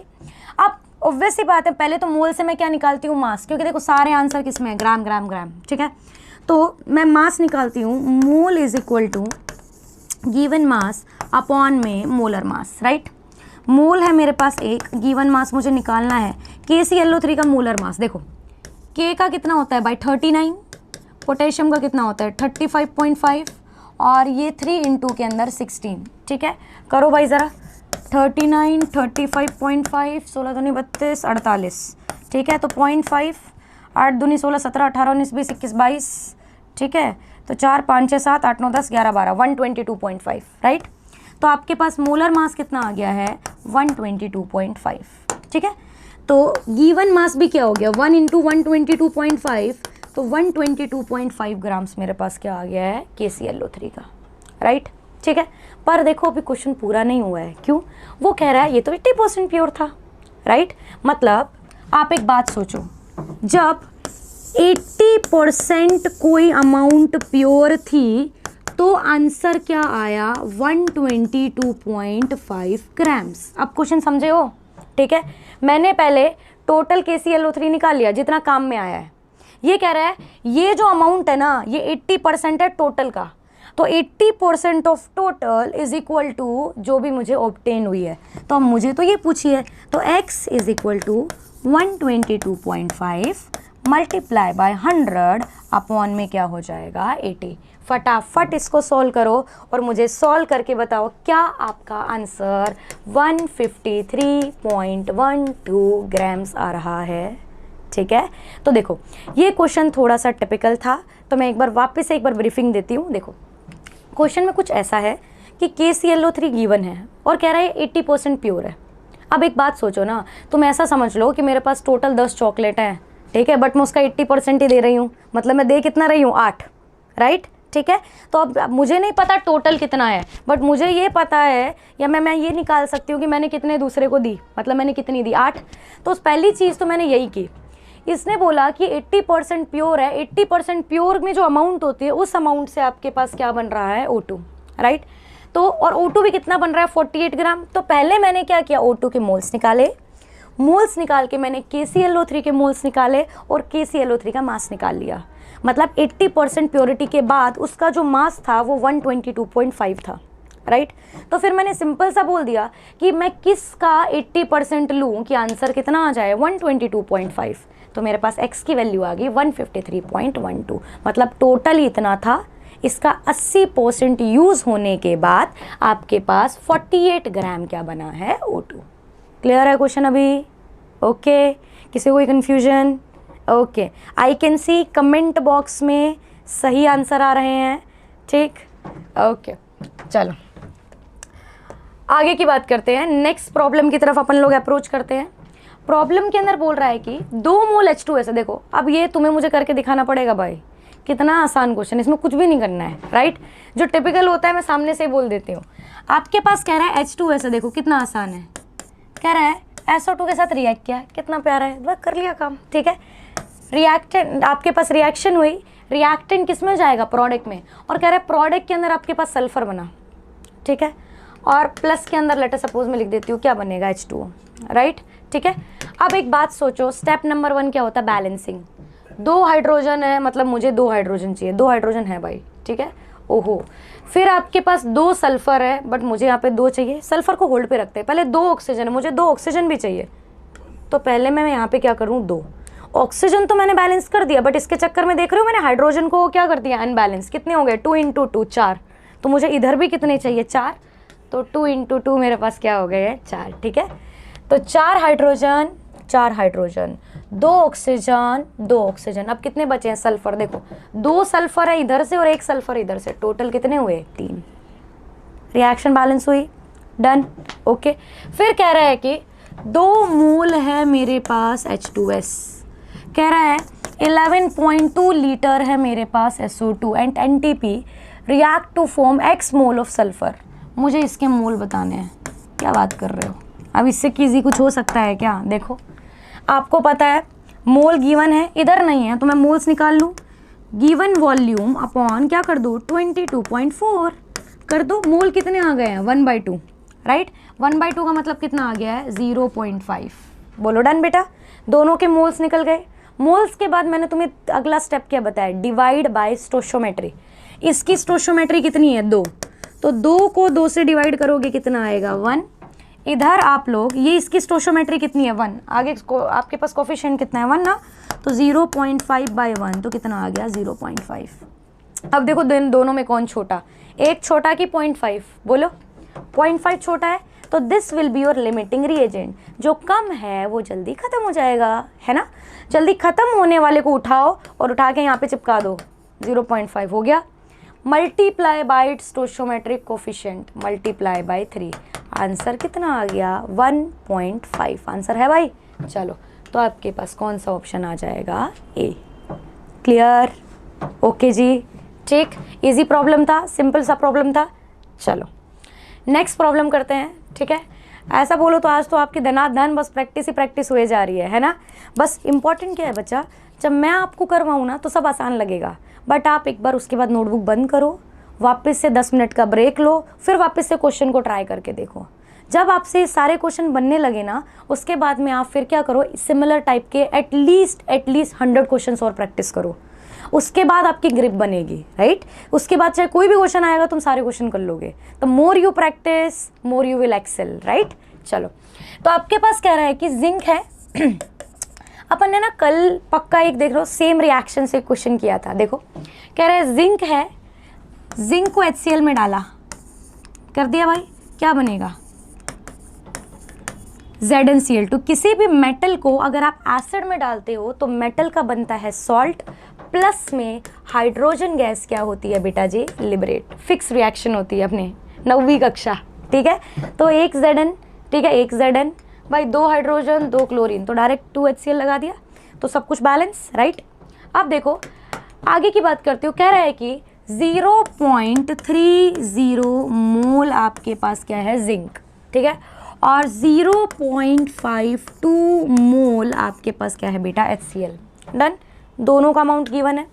अब ऑब्वियस सी बात है, पहले तो मोल से मैं क्या निकालती हूँ, मास, क्योंकि देखो सारे आंसर किस में है, ग्राम ग्राम ग्राम, ठीक है। तो मैं मास निकालती हूँ, mole is equal to given mass upon में मोलर मास, राइट। मोल है मेरे पास 1, गिवन मास मुझे निकालना है KClO3 का मोलर मास। देखो K का कितना होता है भाई, 39, पोटेशियम का कितना होता है, 35.5, और ये 3 × के अंदर 16, ठीक है। करो भाई ज़रा, 39 35.5, 16 दूनी 32, 48, ठीक है। तो 0.5, 8 दूनी 16, 17, 18, 19, 20, 21, 22, ठीक है। तो 4 5 6 7 8 9 10 11 12, 122.5, राइट। तो आपके पास मोलर मास कितना आ गया है, 122.5, ठीक है। तो गिवन मास भी क्या हो गया, 1 × 122.5, तो 122.5 ग्राम्स मेरे पास क्या आ गया है, KClO3 का, राइट, ठीक है। पर देखो अभी क्वेश्चन पूरा नहीं हुआ है, क्यों, वो कह रहा है ये तो 80% प्योर था, राइट। मतलब आप एक बात सोचो, जब 80% कोई अमाउंट प्योर थी, तो आंसर क्या आया 122.5 ग्राम्स। अब क्वेश्चन समझे हो, ठीक है। मैंने पहले टोटल KClO3 निकाल लिया जितना काम में आया है। ये कह रहा है ये जो अमाउंट है ना ये 80% है टोटल का, तो 80% of total is equal to जो भी मुझे ऑब्टेन हुई है। तो अब मुझे तो ये पूछी है, तो x is equal to 122.5 multiply by 100 upon में क्या हो जाएगा 80। फटाफट इसको सॉल्व करो और मुझे सॉल्व करके बताओ क्या आपका आंसर 153.12 ग्राम्स आ रहा है, ठीक है। तो देखो ये क्वेश्चन थोड़ा सा टिपिकल था, तो मैं एक बार वापस से एक बार ब्रीफिंग देती हूँ। देखो क्वेश्चन में कुछ ऐसा है कि KClO3 गिवन है और कह रहा है 80% प्योर है। अब एक बात सोचो ना, तुम ऐसा समझ लो कि मेरे पास टोटल 10 चॉकलेट हैं, ठीक है, बट मैं उसका 80% ही दे रही हूँ, मतलब मैं दे कितना रही हूँ 8, राइट, ठीक है। तो अब मुझे नहीं पता टोटल कितना है, बट मुझे ये पता है या मैं ये निकाल सकती हूँ कि मैंने कितने दूसरे को दी, मतलब मैंने कितनी दी 8। तो पहली चीज़ तो मैंने यही की, इसने बोला कि 80% प्योर है, 80% प्योर में जो अमाउंट होती है उस अमाउंट से आपके पास क्या बन रहा है O2, राइट। तो और O2 भी कितना बन रहा है 48 ग्राम। तो पहले मैंने क्या किया, O2 के मोल्स निकाले, मोल्स निकाल के मैंने KClO3 के मोल्स निकाले और KClO3 का मास निकाल लिया। मतलब 80% प्योरिटी के बाद उसका जो मास था वो 122.5 था, राइट। तो फिर मैंने सिंपल सा बोल दिया कि मैं किसका 80% लूँ कि आंसर कितना आ जाए 122.5। तो मेरे पास x की वैल्यू आ गई 153.12, मतलब टोटल इतना था, इसका 80% यूज़ होने के बाद आपके पास 48 ग्राम क्या बना है O2। क्लियर है क्वेश्चन अभी? ओके, किसी कोई confusion? Okay, I can C comment box में सही आंसर आ रहे हैं, ठीक, ओके। चलो आगे की बात करते हैं, नेक्स्ट प्रॉब्लम की तरफ अपन लोग अप्रोच करते हैं। प्रॉब्लम के अंदर बोल रहा है कि 2 मोल H2S है। देखो अब ये तुम्हें मुझे करके दिखाना पड़ेगा भाई, कितना आसान क्वेश्चन, इसमें कुछ भी नहीं करना है, राइट। जो टिपिकल होता है मैं सामने से ही बोल देती हूँ। आपके पास कह रहा है H2S है, देखो कितना आसान है, कह रहा है SO2 के साथ रिएक्ट किया, कितना प्यारा है, बस कर लिया काम, ठीक है। रिएक्टेंट आपके पास रिएक्शन हुई, रिएक्टेंट किस में जाएगा, प्रोडक्ट में, और कह रहा है प्रोडक्ट के अंदर आपके पास सल्फर बना, ठीक है, और प्लस के अंदर लेटर सपोज में लिख देती हूँ क्या बनेगा H2O, राइट, ठीक है। अब एक बात सोचो, स्टेप नंबर 1 क्या होता है, बैलेंसिंग। 2 हाइड्रोजन है, मतलब मुझे 2 हाइड्रोजन चाहिए, 2 हाइड्रोजन है भाई, ठीक है, ओहो। फिर आपके पास 2 सल्फर है, बट मुझे यहाँ पे 2 चाहिए, सल्फर को होल्ड पे रखते हैं, पहले 2 ऑक्सीजन है, मुझे 2 ऑक्सीजन भी चाहिए, तो पहले मैं यहाँ पे क्या करूँ 2 ऑक्सीजन तो मैंने बैलेंस कर दिया, बट इसके चक्कर में देख रहे हो मैंने हाइड्रोजन को क्या कर दिया अनबैलेंस। कितने हो गए 2 × 2 4, तो मुझे इधर भी कितने चाहिए 4, तो 2 × 2 मेरे पास क्या हो गए 4, ठीक है। तो 4 हाइड्रोजन 2 ऑक्सीजन 2 ऑक्सीजन, अब कितने बचे हैं सल्फर, देखो 2 सल्फर है इधर से और 1 सल्फर इधर से, टोटल कितने हुए 3, रिएक्शन बैलेंस हुई, डन, ओके। फिर कह रहा है कि 2 मोल है मेरे पास H2S, कह रहा है 11.2 लीटर है मेरे पास SO2 and NTP react to form X mole of sulphur. मुझे इसके मोल बताने हैं, क्या बात कर रहे हो, अब इससे कीजी कुछ हो सकता है क्या। देखो आपको पता है मोल गिवन है, इधर नहीं है तो मैं मोल्स निकाल लूँ, गिवन वॉल्यूम अपॉन क्या कर दूँ 22.4 कर दो, मोल कितने आ गए हैं 1/2, राइट। 1/2 का मतलब कितना आ गया है 0.5, बोलो डन बेटा, दोनों के मोल्स निकल गए। मोल्स के बाद मैंने तुम्हें अगला स्टेप क्या बताया, डिवाइड बाय स्टोशियोमेट्री। इसकी स्टोशियोमेट्री कितनी है 2, तो 2 को 2 से डिवाइड करोगे कितना आएगा 1, इधर आप लोग ये इसकी स्टोशियोमेट्री कितनी है 1, आगे आपके पास कोफिशिएंट कितना है 1 ना, तो 0.5/1 तो कितना आ गया 0.5। अब देखो दोनों में कौन छोटा, एक छोटा कि 0.5, बोलो 0.5 छोटा है, तो this will be your limiting reagent, जो कम है वो जल्दी खत्म हो जाएगा, है ना। जल्दी खत्म होने वाले को उठाओ और उठा के यहाँ पे चिपका दो, 0.5 हो गया, multiply by stoichiometric coefficient multiply by 3, answer कितना आ गया 1.5 आंसर है भाई। चलो तो आपके पास कौन सा ऑप्शन आ जाएगा ए, क्लियर, ओके जी, ठीक, इजी प्रॉब्लम था, सिंपल सा प्रॉब्लम था। चलो नेक्स्ट प्रॉब्लम करते हैं, ठीक है। ऐसा बोलो तो आज तो आपकी धनाधन बस प्रैक्टिस ही प्रैक्टिस हुए जा रही है ना। बस इंपॉर्टेंट क्या है बच्चा, जब मैं आपको करवाऊँ ना तो सब आसान लगेगा, बट आप एक बार उसके बाद नोटबुक बंद करो, वापस से 10 मिनट का ब्रेक लो, फिर वापस से क्वेश्चन को ट्राई करके देखो। जब आपसे सारे क्वेश्चन बनने लगे ना, उसके बाद में आप फिर क्या करो, सिमिलर टाइप के एटलीस्ट 100 क्वेश्चन और प्रैक्टिस करो। उसके बाद आपकी ग्रिप बनेगी, राइट। उसके बाद चाहे कोई भी क्वेश्चन आएगा तुम सारे क्वेश्चन कर लोगे। तो more you practise more you will excel, right. चलो, तो आपके पास कह रहा है कि जिंक है। अपन ने ना कल पक्का एक देख लो सेम रिएक्शन से क्वेश्चन किया था। देखो कह रहा है जिंक है, जिंक को HCl में डाला, कर दिया भाई, क्या बनेगा ZnCl2। किसी भी मेटल को अगर आप एसिड में डालते हो तो मेटल का बनता है सॉल्ट, प्लस में हाइड्रोजन गैस क्या होती है बेटा जी, लिबरेट। फिक्स रिएक्शन होती है अपने 9वीं कक्षा, ठीक है। तो एक Zn, ठीक है, एक Zn भाई, 2 हाइड्रोजन 2 क्लोरीन, तो डायरेक्ट 2 HCl लगा दिया, तो सब कुछ बैलेंस, राइट। अब देखो आगे की बात करते हो, कह रहा है कि 0.30 मोल आपके पास क्या है, जिंक, ठीक है, और 0.52 मोल आपके पास क्या है बेटा, HCl। डन, दोनों का अमाउंट गिवन है।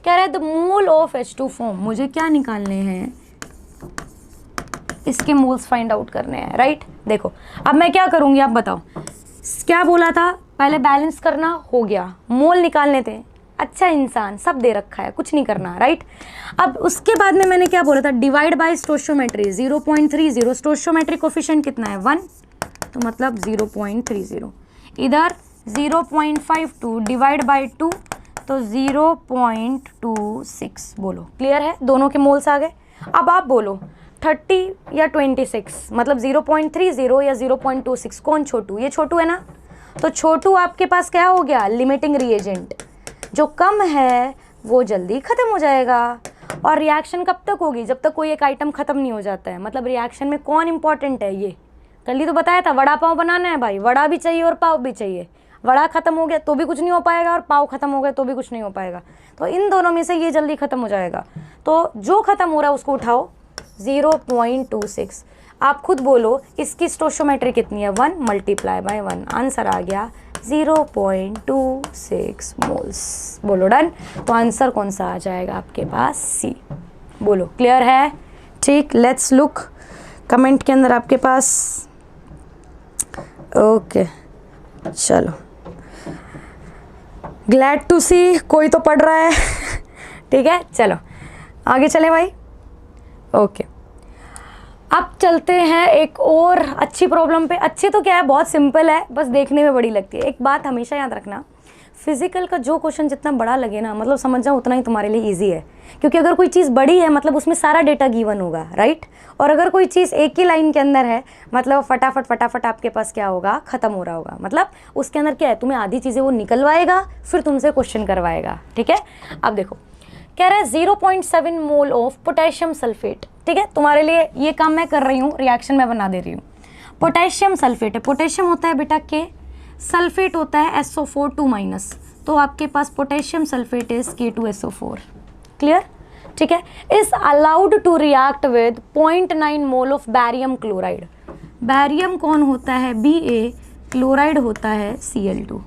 कह रहा है the mole of H2 form, मुझे क्या निकालने हैं, इसके मोल्स फाइंड आउट करने हैं, राइट। देखो अब मैं क्या करूंगी, आप बताओ, क्या बोला था, पहले बैलेंस करना, हो गया, मोल निकालने थे। अच्छा इंसान, सब दे रखा है, कुछ नहीं करना, राइट। अब उसके बाद में मैंने क्या बोला था, डिवाइड बाय स्टोइचियोमेट्री 0.30, स्टोइचियोमेट्रिक कोफिशिएंट कितना है 1, तो मतलब 0.30। इधर 0.52 डिवाइड बाय 2 तो 0.26। बोलो क्लियर है, दोनों के मोल्स आ गए। अब आप बोलो 30 या 26, मतलब 0.30 या 0.26, कौन छोटू, ये छोटू है ना। तो छोटू आपके पास क्या हो गया, लिमिटिंग रिएजेंट। जो कम है वो जल्दी खत्म हो जाएगा। और रिएक्शन कब तक होगी, जब तक कोई एक आइटम खत्म नहीं हो जाता है। मतलब रिएक्शन में कौन इंपॉर्टेंट है, ये कल ही तो बताया था, वड़ा पाव बनाना है भाई, वड़ा भी चाहिए और पाव भी चाहिए। वड़ा खत्म हो गया तो भी कुछ नहीं हो पाएगा, और पाव खत्म हो गया तो भी कुछ नहीं हो पाएगा। तो इन दोनों में से ये जल्दी खत्म हो जाएगा। तो जो खत्म हो रहा है उसको उठाओ, 0.26। आप खुद बोलो इसकी स्टोइचियोमेट्री कितनी है, 1 मल्टीप्लाई बाय 1, आंसर आ गया 0.26 मोल्स। बोलो डन। तो आंसर कौन सा आ जाएगा आपके पास, सी। बोलो क्लियर है, ठीक। लेट्स लुक कमेंट के अंदर आपके पास, ओके चलो, ग्लैड टू सी, कोई तो पढ़ रहा है। ठीक है, चलो आगे चले भाई। ओके, अब चलते हैं एक और अच्छी प्रॉब्लम पे। अच्छी तो क्या है, बहुत सिंपल है, बस देखने में बड़ी लगती है। एक बात हमेशा याद रखना, फिजिकल का जो क्वेश्चन जितना बड़ा लगे ना, मतलब समझ जाओ उतना ही तुम्हारे लिए इजी है। क्योंकि अगर कोई चीज़ बड़ी है मतलब उसमें सारा डेटा गिवन होगा, राइट। और अगर कोई चीज़ एक ही लाइन के अंदर है मतलब फटाफट आपके पास क्या होगा, ख़त्म हो रहा होगा। मतलब उसके अंदर क्या है, तुम्हें आधी चीज़ें वो निकलवाएगा, फिर तुमसे क्वेश्चन करवाएगा, ठीक है। अब देखो कह रहा है 0.7 मोल ऑफ पोटेशियम सल्फेट, ठीक है। तुम्हारे लिए ये काम मैं कर रही हूँ, रिएक्शन मैं बना दे रही हूँ। पोटेशियम सल्फेट है, पोटेशियम होता है बेटा के, सल्फेट होता है SO4 2-, तो आपके पास potassium sulphate is K2SO4। Clear, ठीक है। Is allowed to react with 0.9 mole of barium chloride. Barium कौन होता है, Ba, क्लोराइड होता है Cl2,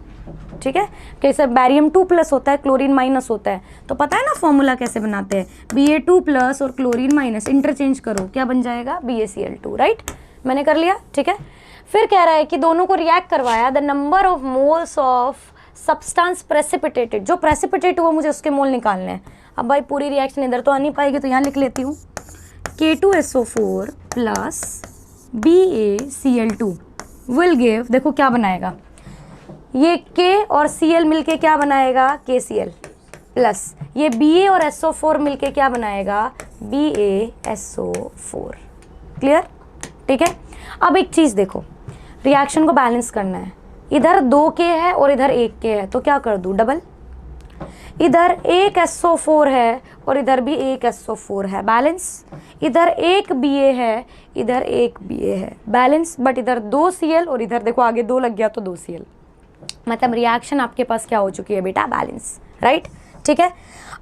ठीक है। कैसे, बैरियम 2+ होता है, क्लोरीन माइनस होता है। तो पता है ना फॉर्मूला कैसे बनाते हैं, Ba2+ और क्लोरीन माइनस इंटरचेंज करो, क्या बन जाएगा, BaCl2, राइट। मैंने कर लिया, ठीक है। फिर कह रहा है कि दोनों को रिएक्ट करवाया, the number of moles of substance precipitated, जो प्रेसिपिटेट हुआ मुझे उसके मोल निकालने हैं। अब भाई पूरी रिएक्शन इधर तो आ नहीं पाएगी, तो यहाँ लिख लेती हूँ, K2SO4 plus BaCl2 will give, देखो क्या बनाएगा, ये K और Cl मिलके क्या बनाएगा, KCl, प्लस ये Ba और SO4 मिलके क्या बनाएगा, BaSO4। क्लियर, ठीक है। अब एक चीज़ देखो, रिएक्शन को बैलेंस करना है। इधर 2 K है और इधर 1 K है, तो क्या कर दूँ, डबल। इधर एक SO4 है और इधर भी एक SO4 है, बैलेंस। इधर एक Ba है, इधर एक Ba है, बैलेंस। बट इधर 2 Cl और इधर देखो आगे 2 लग गया तो 2 Cl, मतलब रिएक्शन आपके पास क्या हो चुकी है बेटा, बैलेंस, राइट, ठीक है।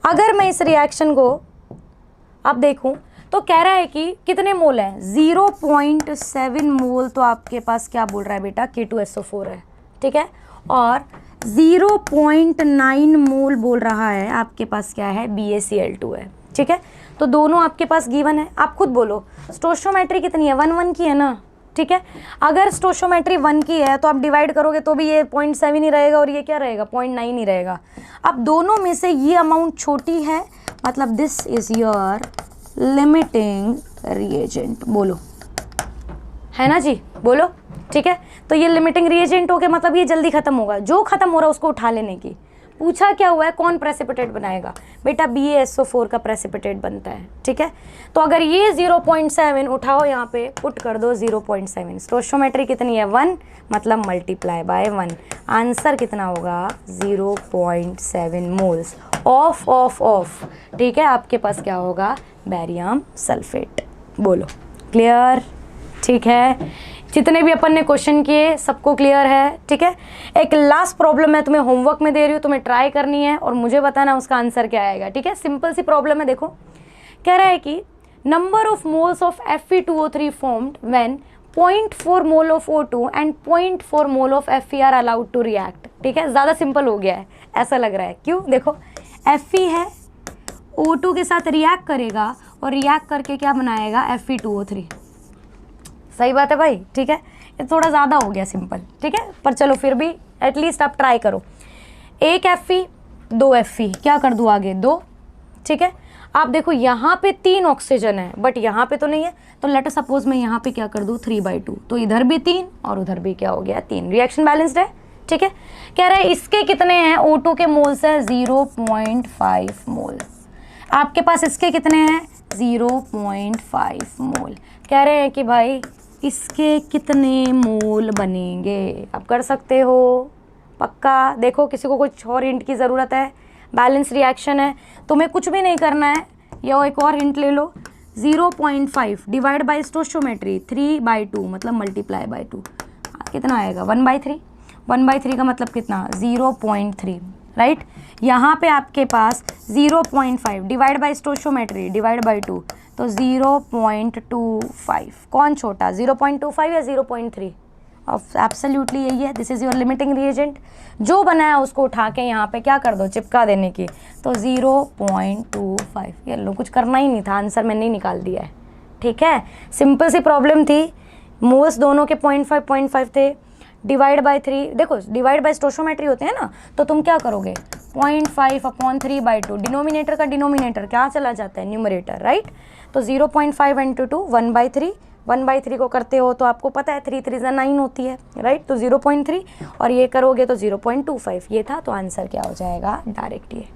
अगर मैं इस रिएक्शन को अब देखूं तो कह रहा है कि कितने मोल है, 0.7 मोल, तो आपके पास क्या बोल रहा है बेटा, K2SO4 है, ठीक है। और 0.9 मोल बोल रहा है आपके पास क्या है, BaCl2 है, ठीक है। तो दोनों आपके पास गिवन है, आप खुद बोलो स्टोइचियोमेट्री कितनी है, 1 1 की है ना, ठीक है। अगर स्टोइचियोमेट्री 1 की है तो आप डिवाइड करोगे तो भी ये 0.7 ही रहेगा और ये क्या रहेगा 0.9 ही रहेगा। अब दोनों में से ये अमाउंट छोटी है, मतलब this is your limiting reagent, बोलो है ना जी, बोलो, ठीक है। तो ये लिमिटिंग रिएजेंट हो गया, मतलब ये जल्दी खत्म होगा, जो खत्म हो रहा है उसको उठा लेने की। पूछा क्या हुआ है, कौन प्रेसिपिटेट बनाएगा, बेटा BaSO4 का प्रेसिपिटेट बनता है, ठीक है। तो अगर ये 0.7 उठाओ, यहाँ पे पुट कर दो 0.7, स्टोइचियोमेट्री कितनी है 1, मतलब मल्टीप्लाई बाय 1, आंसर कितना होगा 0.7 मोल्स ऑफ, ठीक है। आपके पास क्या होगा, बेरियम सल्फेट, बोलो क्लियर, ठीक है। जितने भी अपन ने क्वेश्चन किए सबको क्लियर है, ठीक है। एक लास्ट प्रॉब्लम मैं तुम्हें होमवर्क में दे रही हूँ, तुम्हें ट्राई करनी है और मुझे बताना उसका आंसर क्या आएगा, ठीक है। सिंपल सी प्रॉब्लम है, देखो कह रहा है कि number of moles of Fe2O3 formed when 0.4 mole of O2 and 0.4 mole of Fe are allowed to react, ठीक है। ज़्यादा सिंपल हो गया है ऐसा लग रहा है, क्यों, देखो Fe है, O2 के साथ रिएक्ट करेगा और रिएक्ट करके क्या बनाएगा Fe2O3, सही बात है भाई, ठीक है। ये थोड़ा ज़्यादा हो गया सिंपल, ठीक है, पर चलो फिर भी एटलीस्ट आप ट्राई करो। एक Fe 2 Fe, क्या कर दूँ आगे 2, ठीक है। आप देखो यहाँ पे 3 ऑक्सीजन है बट यहाँ पे तो नहीं है, तो लेट अस सपोज मैं यहाँ पे क्या कर दूँ 3/2, तो इधर भी 3 और उधर भी क्या हो गया 3, रिएक्शन बैलेंस्ड है, ठीक है। कह रहा है इसके कितने हैं, O2 के मोल्स है 0.5 मोल, आपके पास इसके कितने हैं 0.5 मोल। कह रहे हैं कि भाई इसके कितने मोल बनेंगे, आप कर सकते हो पक्का। देखो किसी को कुछ और हिंट की ज़रूरत है, बैलेंस रिएक्शन है, तुम्हें कुछ भी नहीं करना है, या एक और हिंट ले लो, 0.5 डिवाइड बाई स्टोइचियोमेट्री 3/2 मतलब मल्टीप्लाई बाई 2, कितना आएगा 1/3, 1/3 का मतलब कितना 0.3, राइट। यहाँ पे आपके पास 0.5 divide by stoichiometry divide by 2 तो 0.25, कौन छोटा 0.25 या 0.3, एब्सोल्युटली यही है, this is your limiting reagent. जो बनाया उसको उठा के यहाँ पे क्या कर दो, चिपका देने की, तो 0.25, ये लो कुछ करना ही नहीं था, आंसर मैंने ही निकाल दिया है, ठीक है। सिंपल सी प्रॉब्लम थी, मोल्स दोनों के 0.5 थे, डिवाइड बाई 3, देखो डिवाइड बाई स्टोइचियोमेट्री होते हैं ना, तो तुम क्या करोगे 0.5/3/2, डिनोमिनेटर का डिनोमिनेटर क्या चला जाता है न्यूमरेटर, राइट। तो 0.5 इंटू 2 1/3, 1/3 को करते हो तो आपको पता है 3 3 9 होती है, राइट। तो 0.3 और ये करोगे तो 0.25, ये था, तो आंसर क्या हो जाएगा डायरेक्ट ये,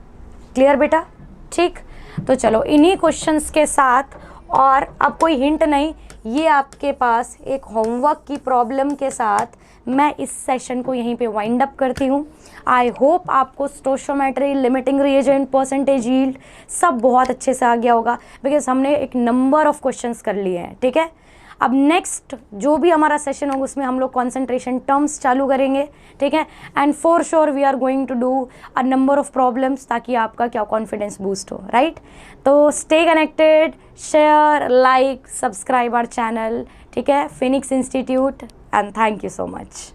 क्लियर बेटा, ठीक। तो चलो इन्हीं क्वेश्चंस के साथ, और अब कोई हिंट नहीं, ये आपके पास एक होमवर्क की प्रॉब्लम के साथ मैं इस सेशन को यहीं पे वाइंड अप करती हूँ। आई होप आपको stoichiometry, limiting reagent, percentage yield सब बहुत अच्छे से आ गया होगा, बिकॉज हमने एक नंबर ऑफ क्वेश्चंस कर लिए हैं, ठीक है। अब नेक्स्ट जो भी हमारा सेशन होगा उसमें हम लोग कॉन्सेंट्रेशन टर्म्स चालू करेंगे, ठीक है। And for sure we are going to do a number of problems, ताकि आपका क्या कॉन्फिडेंस बूस्ट हो, राइट। तो stay connected, share, like, subscribe our channel, ठीक है, Phoenix Institute, and thank you so much.